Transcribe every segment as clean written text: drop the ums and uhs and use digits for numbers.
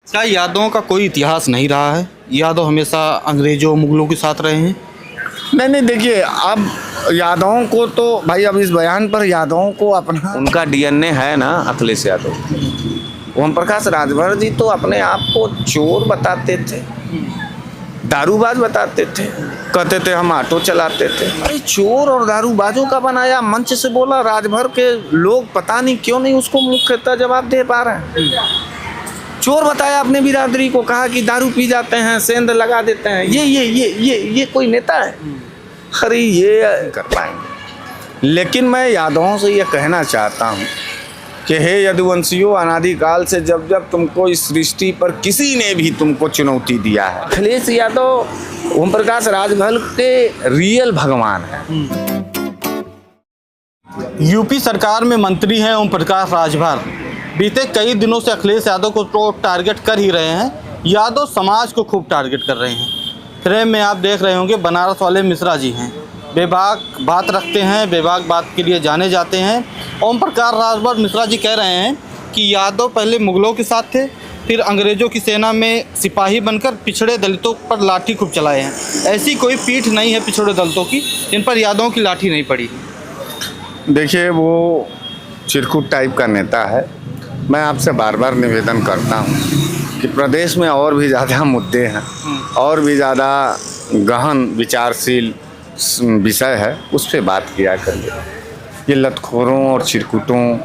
क्या यादवों का कोई इतिहास नहीं रहा है? यादव हमेशा अंग्रेजों मुगलों के साथ रहे हैं। नहीं देखिए, अब यादवों को तो भाई, अब इस बयान पर यादवों को अपना उनका डीएनए है ना अखिलेश यादव। ओम प्रकाश राजभर जी तो अपने आप को चोर बताते थे, दारूबाज बताते थे, कहते थे हम ऑटो चलाते थे। अरे चोर और दारूबाजों का बनाया मंच से बोला, राजभर के लोग पता नहीं क्यों नहीं उसको मुख्यतः जवाब दे पा रहे हैं। चोर बताया अपने बिरादरी को, कहा कि दारू पी जाते हैं, सेंध लगा देते हैं। ये कोई नेता है? अरे ये कर पाएंगे। लेकिन मैं यादवों से ये कहना चाहता हूँ कि हे यदुवंशियों, अनादिकाल से जब जब तुमको इस सृष्टि पर किसी ने भी तुमको चुनौती दिया है, अखिलेश यादव ओम प्रकाश राजभर के रियल भगवान है। यूपी सरकार में मंत्री हैं ओम प्रकाश राजभर। बीते कई दिनों से अखिलेश यादव को तो टारगेट कर ही रहे हैं। यादव समाज को खूब टारगेट कर रहे हैं। फ्रेम में आप देख रहे होंगे बनारस वाले मिश्रा जी हैं। बेबाक बात रखते हैं, बेबाक बात के लिए जाने जाते हैं। ओम प्रकाश राजभर मिश्रा जी कह रहे हैं कि यादव पहले मुगलों के साथ थे, फिर अंग्रेज़ों की सेना में सिपाही बनकर पिछड़े दलितों पर लाठी खूब चलाए हैं। ऐसी कोई पीठ नहीं है पिछड़े दलितों की जिन पर यादवों की लाठी नहीं पड़ी। देखिए, वो चिरकुट टाइप का नेता है। मैं आपसे बार बार निवेदन करता हूँ कि प्रदेश में और भी ज़्यादा मुद्दे हैं, और भी ज़्यादा गहन विचारशील विषय है, उस पर बात किया करिए। ये लतखोरों और चिरकुटों,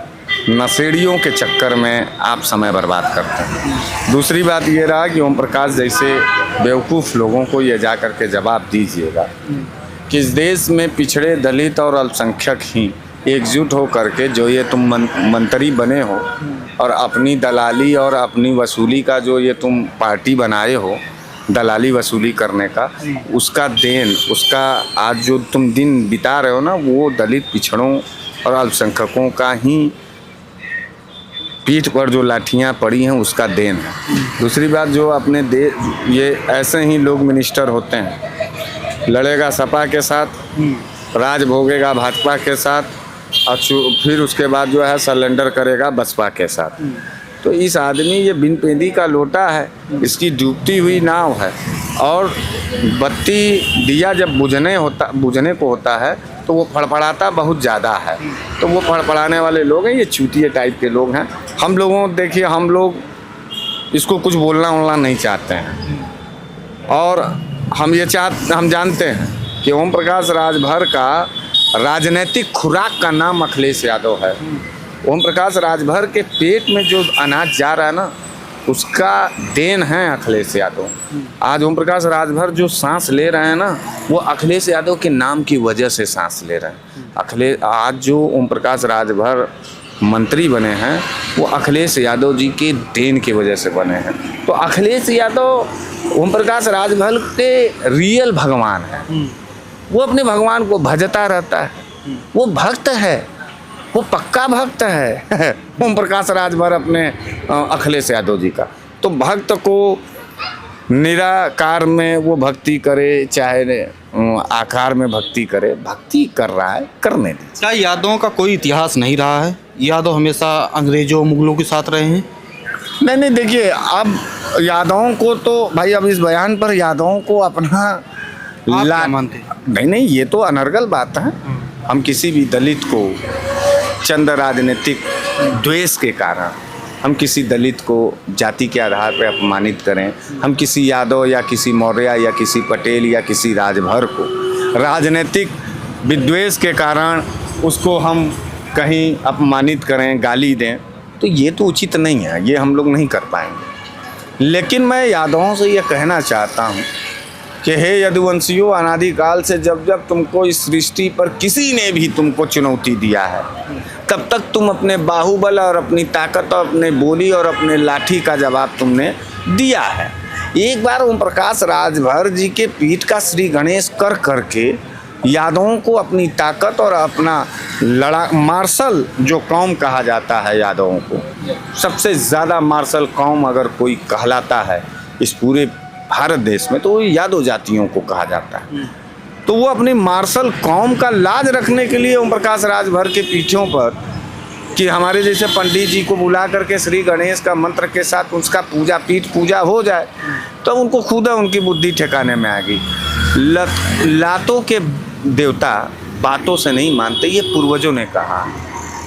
नशेड़ियों के चक्कर में आप समय बर्बाद करते हैं। दूसरी बात ये रहा कि ओम प्रकाश जैसे बेवकूफ़ लोगों को ये जा कर के जवाब दीजिएगा कि इस देश में पिछड़े, दलित और अल्पसंख्यक ही एकजुट हो करके जो ये तुम मंत्री बने हो और अपनी दलाली और अपनी वसूली का जो ये तुम पार्टी बनाए हो, दलाली वसूली करने का, उसका देन, उसका आज जो तुम दिन बिता रहे हो ना, वो दलित, पिछड़ों और अल्पसंख्यकों का ही पीठ पर जो लाठियाँ पड़ी हैं उसका देन है। दूसरी बात, जो अपने ये ऐसे ही लोग मिनिस्टर होते हैं, लड़ेगा सपा के साथ, राज भोगेगा भाजपा के साथ, और फिर उसके बाद जो है सरेंडर करेगा बसपा के साथ। तो इस आदमी, ये बिन पेंदी का लोटा है, इसकी डूबती हुई नाव है। और बत्ती दिया जब बुझने को होता है तो वो फड़फड़ाता बहुत ज़्यादा है। तो वो फड़फड़ाने वाले लोग हैं, ये चूतिए टाइप के लोग हैं। हम लोगों, देखिए, हम लोग इसको कुछ बोलना नहीं चाहते हैं, और हम जानते हैं कि ओम प्रकाश राजभर का राजनीतिक खुराक का नाम अखिलेश यादव है। ओम प्रकाश राजभर के पेट में जो अनाज जा रहा है ना, उसका देन है अखिलेश यादव। आज ओम प्रकाश राजभर जो सांस ले रहे हैं ना, वो अखिलेश यादव के नाम की वजह से सांस ले रहे हैं। आज जो ओम प्रकाश राजभर मंत्री बने हैं, वो अखिलेश यादव जी के देन की वजह से बने हैं। तो अखिलेश यादव ओम प्रकाश राजभर के रियल भगवान है। वो अपने भगवान को भजता रहता है। वो भक्त है, वो पक्का भक्त है ओम प्रकाश राजभर अपने अखिलेश यादव जी का। तो भक्त को निराकार में वो भक्ति करे, चाहे आकार में भक्ति करे, भक्ति कर रहा है, करने दीजिए। क्या यादवों का कोई इतिहास नहीं रहा है? यादव हमेशा अंग्रेजों मुगलों के साथ रहे हैं। नहीं देखिए, अब यादवों को तो भाई, अब इस बयान पर यादवों को अपना मानते हैं? नहीं, ये तो अनर्गल बात है। हम किसी भी दलित को चंद राजनीतिक द्वेष के कारण हम किसी दलित को जाति के आधार पर अपमानित करें, हम किसी यादव या किसी मौर्य या किसी पटेल या किसी राजभर को राजनीतिक विद्वेष के कारण उसको हम कहीं अपमानित करें, गाली दें, तो ये तो उचित नहीं है, ये हम लोग नहीं कर पाएंगे। लेकिन मैं यादवों से ये कहना चाहता हूँ कि हे यदुवंशियों, अनादिकाल से जब जब तुमको इस सृष्टि पर किसी ने भी तुमको चुनौती दिया है, तब तक तुम अपने बाहुबल और अपनी ताकत और अपने बोली और अपने लाठी का जवाब तुमने दिया है। एक बार ओम प्रकाश राजभर जी के पीठ का श्री गणेश कर करके यादवों को अपनी ताकत और अपना मार्शल जो कौम कहा जाता है, यादवों को सबसे ज़्यादा मार्शल कौम अगर कोई कहलाता है इस पूरे भारत देश में, तो वो यादव जातियों को कहा जाता है। तो वो अपनी मार्शल कौम का लाज रखने के लिए ओम प्रकाश राजभर के पीठों पर कि हमारे जैसे पंडित जी को बुला करके श्री गणेश का मंत्र के साथ उसका पूजा पीठ पूजा हो जाए, तो उनको खुद उनकी बुद्धि ठिकाने में आ गई। लातों के देवता बातों से नहीं मानते, ये पूर्वजों ने कहा।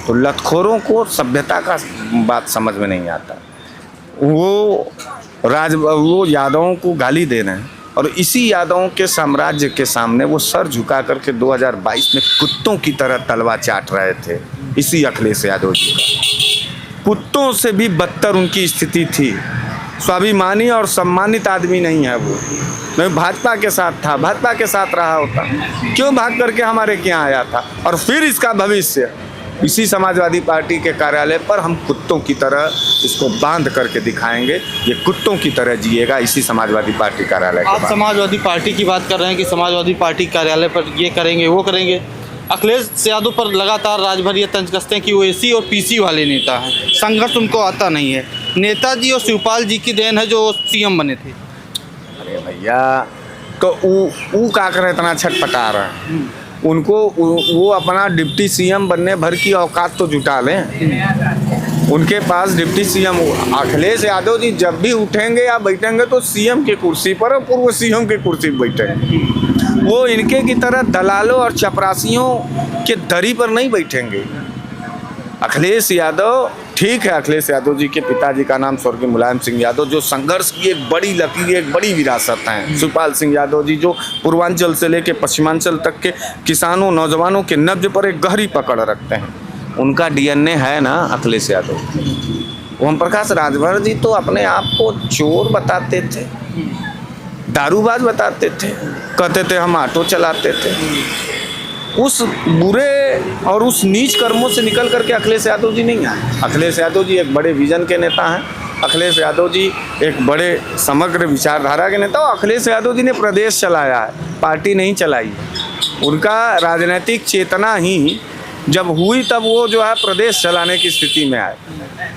तो लतखोरों को सभ्यता का बात समझ में नहीं आता। वो यादवों को गाली दे रहे हैं और इसी यादवों के साम्राज्य के सामने वो सर झुका करके 2022 में कुत्तों की तरह तलवा चाट रहे थे। इसी अखिलेश यादव जी का कुत्तों से भी बदतर उनकी स्थिति थी। स्वाभिमानी और सम्मानित आदमी नहीं है वो। मैं भाजपा के साथ था, भाजपा के साथ रहा होता, क्यों भाग करके हमारे यहाँ आया था। और फिर इसका भविष्य इसी समाजवादी पार्टी के कार्यालय पर हम कुत्तों की तरह इसको बांध करके दिखाएंगे। ये कुत्तों की तरह जिएगा इसी समाजवादी पार्टी कार्यालय के आप बाद। समाजवादी पार्टी की बात कर रहे हैं कि समाजवादी पार्टी कार्यालय पर ये करेंगे वो करेंगे। अखिलेश यादव पर लगातार राजभर ये तंज कसते हैं कि वो एसी और पीसी वाले नेता हैं, संघर्ष उनको आता नहीं है। नेताजी और शिवपाल जी की देन है जो सीएम बने थे। अरे भैया, तो वो का कर इतना छटपटा रहे हैं। उनको वो अपना डिप्टी सीएम बनने भर की औकात तो जुटा लें। उनके पास डिप्टी सीएम अखिलेश यादव जी जब भी उठेंगे या बैठेंगे तो सीएम की कुर्सी पर और पूर्व सीएम की कुर्सी पर बैठेंगे। वो इनके की तरह दलालों और चपरासियों के दरी पर नहीं बैठेंगे। अखिलेश यादव, ठीक है, अखिलेश यादव जी के पिताजी का नाम स्वर्गीय मुलायम सिंह यादव, जो संघर्ष की एक बड़ी लकीर, एक बड़ी विरासत है। शिवपाल सिंह यादव जी जो पूर्वांचल से लेकर पश्चिमांचल तक के किसानों नौजवानों के नब्ज पर एक गहरी पकड़ रखते हैं। उनका डीएनए है ना अखिलेश यादव। ओम प्रकाश राजभर जी तो अपने आप को चोर बताते थे, दारूबाज बताते थे, कहते थे हम ऑटो चलाते थे। उस बुरे और उस नीच कर्मों से निकल करके अखिलेश यादव जी नहीं आए। अखिलेश यादव जी एक बड़े विजन के नेता हैं। अखिलेश यादव जी एक बड़े समग्र विचारधारा के नेता। और अखिलेश यादव जी ने प्रदेश चलाया है, पार्टी नहीं चलाई। उनका राजनीतिक चेतना ही जब हुई तब वो जो है प्रदेश चलाने की स्थिति में आए।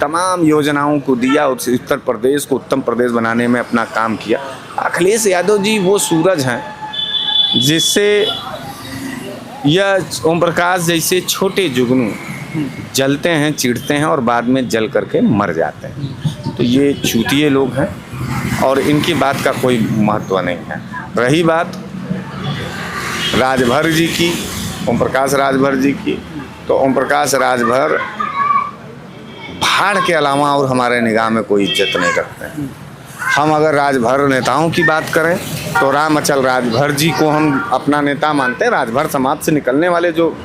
तमाम योजनाओं को दिया, उत्तर प्रदेश को उत्तम प्रदेश बनाने में अपना काम किया। अखिलेश यादव जी वो सूरज हैं जिससे यह ओम प्रकाश जैसे छोटे जुगनू जलते हैं, चिढ़ते हैं और बाद में जल करके मर जाते हैं। तो ये चूतिए लोग हैं और इनकी बात का कोई महत्व नहीं है। रही बात राजभर जी की, ओम प्रकाश राजभर जी की, तो ओम प्रकाश राजभर भाड़ के अलावा और हमारे निगाह में कोई इज्जत नहीं रखते हैं। हम अगर राजभर नेताओं की बात करें तो राम अचल राजभर जी को हम अपना नेता मानते हैं। राजभर समाज से निकलने वाले जो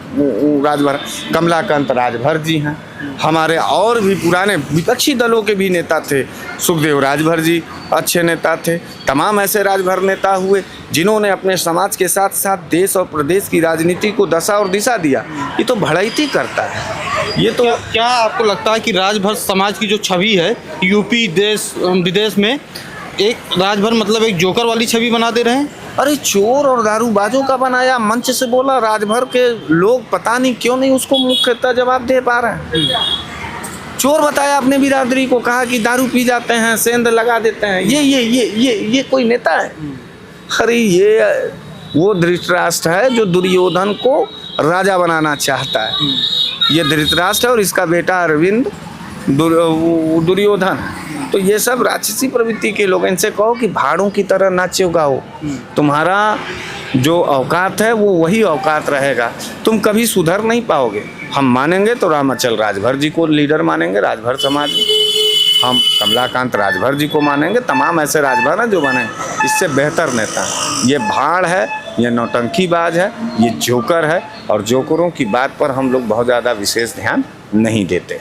राजभर, कमलाकांत राजभर जी हैं। हमारे और भी पुराने विपक्षी दलों के भी नेता थे। सुखदेव राजभर जी अच्छे नेता थे। तमाम ऐसे राजभर नेता हुए जिन्होंने अपने समाज के साथ साथ देश और प्रदेश की राजनीति को दशा और दिशा दिया। ये तो भड़ैती करता है। ये तो क्या आपको लगता है कि राजभर समाज की जो छवि है यूपी देश विदेश में, एक राजभर मतलब एक जोकर वाली छवि बना दे रहे हैं? अरे चोर और दारूबाजों का बनाया, मंच से बोला। राजभर के लोग पता नहीं क्यों नहीं उसको मुख्यतः जवाब दे पा रहे हैं। चोर बताया अपने बिरादरी को, कहा कि दारू पी जाते हैं, सेंध लगा देते हैं। ये कोई नेता है? अरे ये वो धृतराष्ट्र है जो दुर्योधन को राजा बनाना चाहता है। ये धृतराष्ट्र और इसका बेटा अरविंद दुर्योधन। तो ये सब राक्षसी प्रवृत्ति के लोग। इनसे कहो कि भाड़ों की तरह नाचो गाओ, तुम्हारा जो औकात है वो वही औकात रहेगा, तुम कभी सुधर नहीं पाओगे। हम मानेंगे तो राम अचल राजभर जी को लीडर मानेंगे राजभर समाज में, हम कमलाकांत राजभर जी को मानेंगे। तमाम ऐसे राजभर हैं जो बने इससे बेहतर नेता। ये भाड़ है, ये नौटंकीबाज है, ये जोकर है और जोकरों की बात पर हम लोग बहुत ज़्यादा विशेष ध्यान नहीं देते।